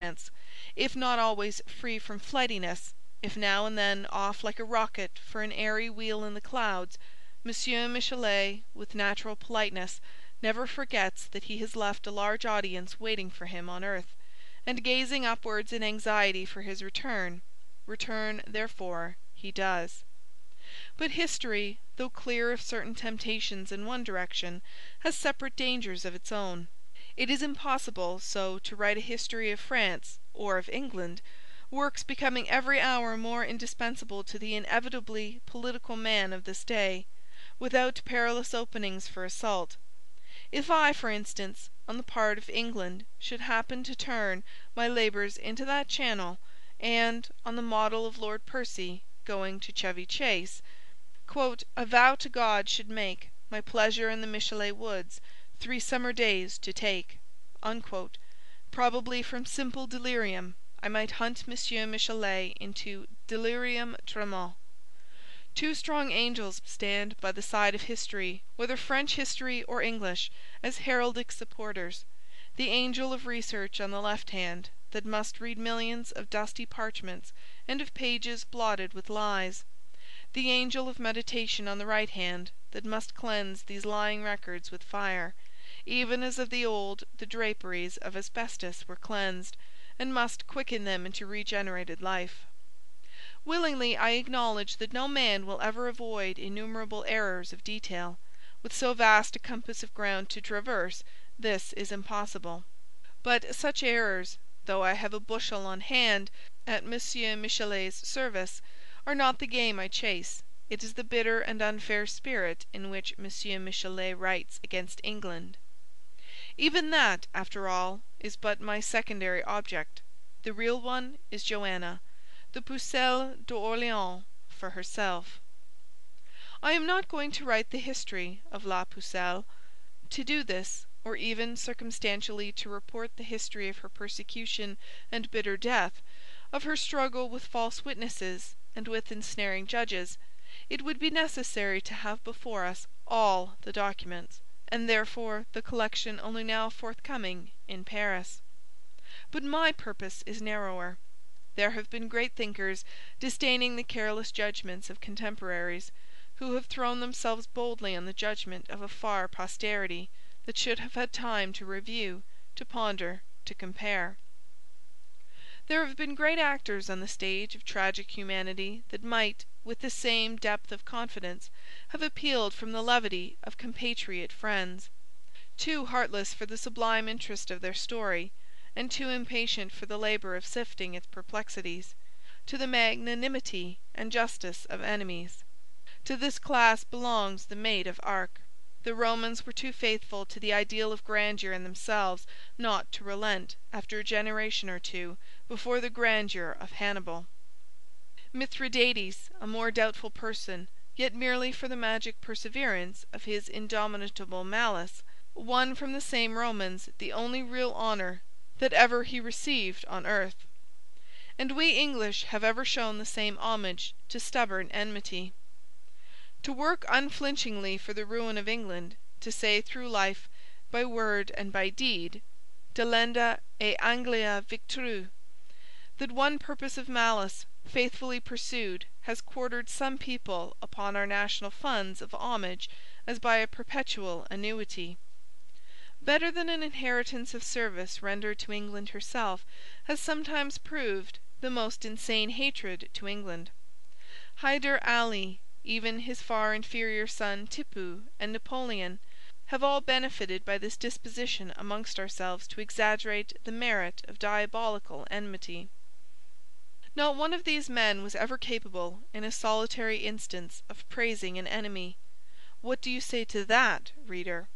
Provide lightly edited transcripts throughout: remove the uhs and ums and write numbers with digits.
France, if not always free from flightiness, if now and then off like a rocket for an airy wheel in the clouds, M. Michelet, with natural politeness, never forgets that he has left a large audience waiting for him on earth, and gazing upwards in anxiety for his return. Return, therefore, he does. But history, though clear of certain temptations in one direction, has separate dangers of its own. It is impossible so to write a history of France or of England, works becoming every hour more indispensable to the inevitably political man of this day, without perilous openings for assault. If I, for instance, on the part of England, should happen to turn my labours into that channel, and, on the model of Lord Percy, going to Chevy Chase, "a vow to God should make my pleasure in the Michelet woods 3 summer days to take," probably from simple delirium I might hunt M. Michelet into delirium tremens. Two strong angels stand by the side of history, whether French history or English, as heraldic supporters: the angel of research on the left hand, that must read millions of dusty parchments and of pages blotted with lies; the angel of meditation on the right hand, that must cleanse these lying records with fire, even as of old the draperies of asbestos were cleansed, and must quicken them into regenerated life. Willingly I acknowledge that no man will ever avoid innumerable errors of detail. With so vast a compass of ground to traverse, this is impossible. But such errors, though I have a bushel on hand at M. Michelet's service, are not the game I chase. It is the bitter and unfair spirit in which M. Michelet writes against England. Even that, after all, is but my secondary object. The real one is Joanna, the Pucelle d'Orléans, for herself. I am not going to write the history of La Pucelle. To do this, or even circumstantially to report the history of her persecution and bitter death, of her struggle with false witnesses and with ensnaring judges, it would be necessary to have before us all the documents, and therefore the collection only now forthcoming in Paris. But my purpose is narrower. There have been great thinkers, disdaining the careless judgments of contemporaries, who have thrown themselves boldly on the judgment of a far posterity, that should have had time to review, to ponder, to compare. There have been great actors on the stage of tragic humanity that might, with the same depth of confidence, have appealed from the levity of compatriot friends, too heartless for the sublime interest of their story, and too impatient for the labour of sifting its perplexities, to the magnanimity and justice of enemies. To this class belongs the Maid of Arc. The Romans were too faithful to the ideal of grandeur in themselves not to relent, after a generation or two, before the grandeur of Hannibal. Mithridates, a more doubtful person, yet merely for the magic perseverance of his indomitable malice, won from the same Romans the only real honour that ever he received on earth. And we English have ever shown the same homage to stubborn enmity. To work unflinchingly for the ruin of England, to say through life, by word and by deed, delenda et Anglia victrix, that one purpose of malice, faithfully pursued, has quartered some people upon our national funds of homage as by a perpetual annuity. Better than an inheritance of service rendered to England herself has sometimes proved the most insane hatred to England. Hyder Ali, even his far inferior son Tippoo, and Napoleon, have all benefited by this disposition amongst ourselves to exaggerate the merit of diabolical enmity. Not one of these men was ever capable, in a solitary instance, of praising an enemy. What do you say to that, reader?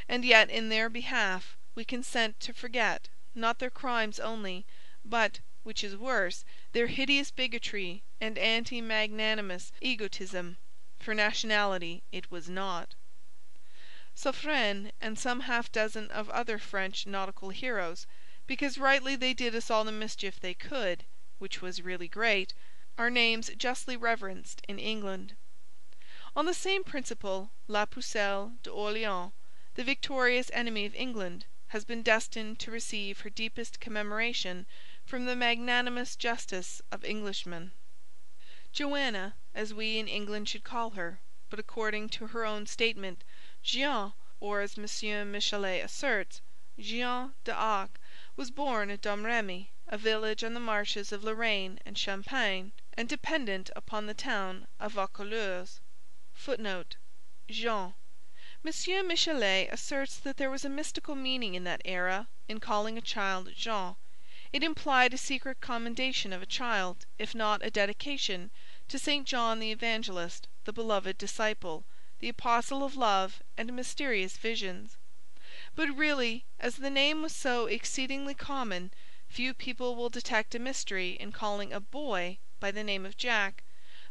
And yet in their behalf we consent to forget, not their crimes only, but, which is worse, their hideous bigotry and anti-magnanimous egotism, for nationality it was not. Suffren and some half-dozen of other French nautical heroes, because rightly they did us all the mischief they could, which was really great, are names justly reverenced in England. On the same principle, La Pucelle d'Orléans, the victorious enemy of England, has been destined to receive her deepest commemoration from the magnanimous justice of Englishmen. Joanna, as we in England should call her, but according to her own statement, Jeanne, or as M. Michelet asserts, Jeanne d'Arc, was born at Domremy, a village on the marshes of Lorraine and Champagne, and dependent upon the town of Vaucouleurs. [Footnote: Jean. M. Michelet asserts that there was a mystical meaning in that era in calling a child Jean. It implied a secret commendation of a child, if not a dedication, to St. John the Evangelist, the beloved disciple, the apostle of love and mysterious visions. But really, as the name was so exceedingly common, few people will detect a mystery in calling a boy by the name of Jack,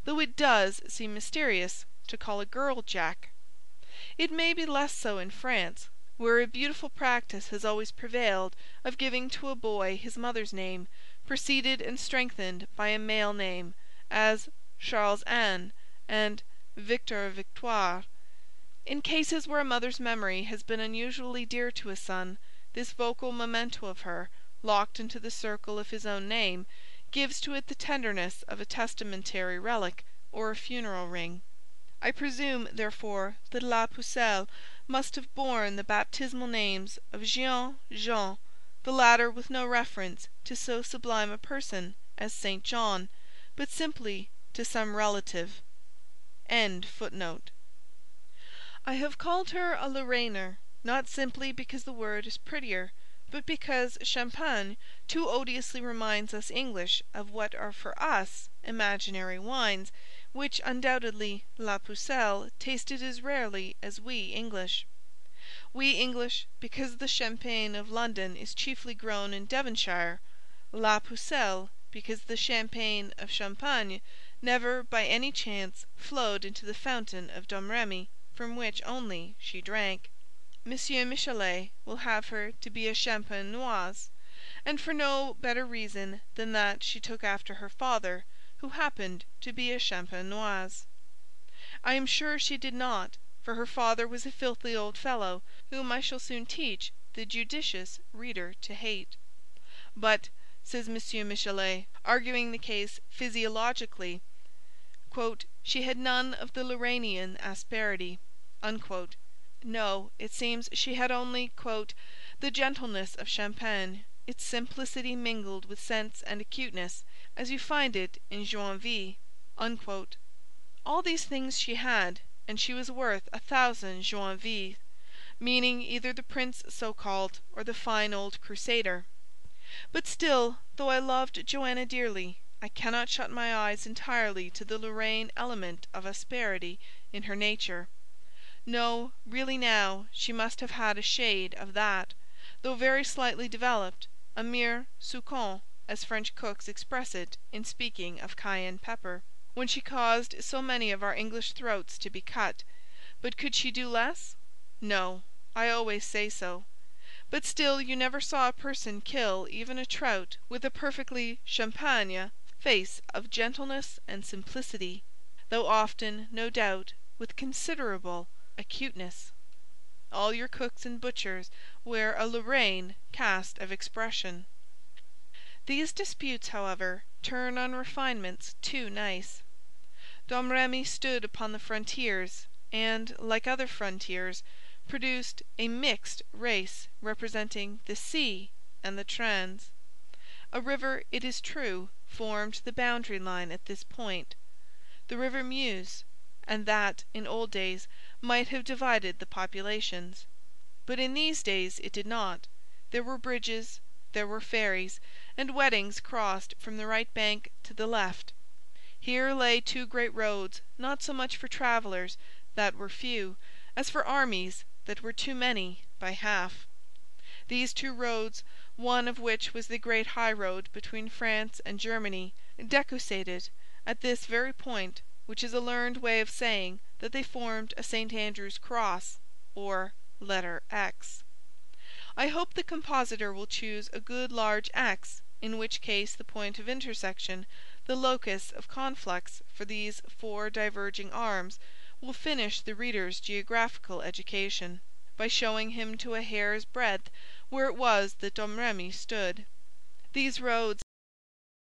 though it does seem mysterious to call a girl Jack. It may be less so in France, where a beautiful practice has always prevailed of giving to a boy his mother's name, preceded and strengthened by a male name, as Charles Anne and Victor Victoire. In cases where a mother's memory has been unusually dear to a son, this vocal memento of her, locked into the circle of his own name, gives to it the tenderness of a testamentary relic or a funeral ring. I presume, therefore, that La Pucelle must have borne the baptismal names of Jean, the latter with no reference to so sublime a person as St. John, but simply to some relative. I have called her a Lorrainer, not simply because the word is prettier, but because Champagne too odiously reminds us English of what are for us imaginary wines, which undoubtedly La Pucelle tasted as rarely as we English. We English, because the Champagne of London is chiefly grown in Devonshire; La Pucelle, because the Champagne of Champagne never by any chance flowed into the fountain of Domremy, from which only she drank. M. Michelet will have her to be a Champenoise, and for no better reason than that she took after her father, who happened to be a Champenoise. I am sure she did not, for her father was a filthy old fellow, whom I shall soon teach the judicious reader to hate. But, says M. Michelet, arguing the case physiologically, "she had none of the Lorrainian asperity." No, it seems she had only "the gentleness of Champagne, its simplicity mingled with sense and acuteness, as you find it in Joinville." All these things she had, and she was worth 1,000 Joinvilles, meaning either the prince so-called or the fine old crusader. But still, though I loved Joanna dearly, I cannot shut my eyes entirely to the Lorraine element of asperity in her nature. No, really now, she must have had a shade of that, though very slightly developed, a mere sucon, as French cooks express it in speaking of cayenne pepper, when she caused so many of our English throats to be cut. But could she do less? No, I always say so. But still you never saw a person kill even a trout with a perfectly champagne face of gentleness and simplicity, though often, no doubt, with considerable acuteness. All your cooks and butchers wear a Lorraine cast of expression. These disputes, however, turn on refinements too nice. Domremy stood upon the frontiers, and, like other frontiers, produced a mixed race representing the sea and the Trans. A river, it is true, formed the boundary line at this point, the river Meuse, and that, in old days, might have divided the populations. But in these days it did not. There were bridges, there were ferries, and weddings crossed from the right bank to the left. Here lay two great roads, not so much for travellers, that were few, as for armies, that were too many by half. These two roads, one of which was the great high road between France and Germany, decussated at this very point, which is a learned way of saying that they formed a St. Andrew's cross, or letter X. I hope the compositor will choose a good large X, in which case the point of intersection, the locus of conflux for these four diverging arms, will finish the reader's geographical education, by showing him to a hair's breadth where it was that Domremy stood. These roads,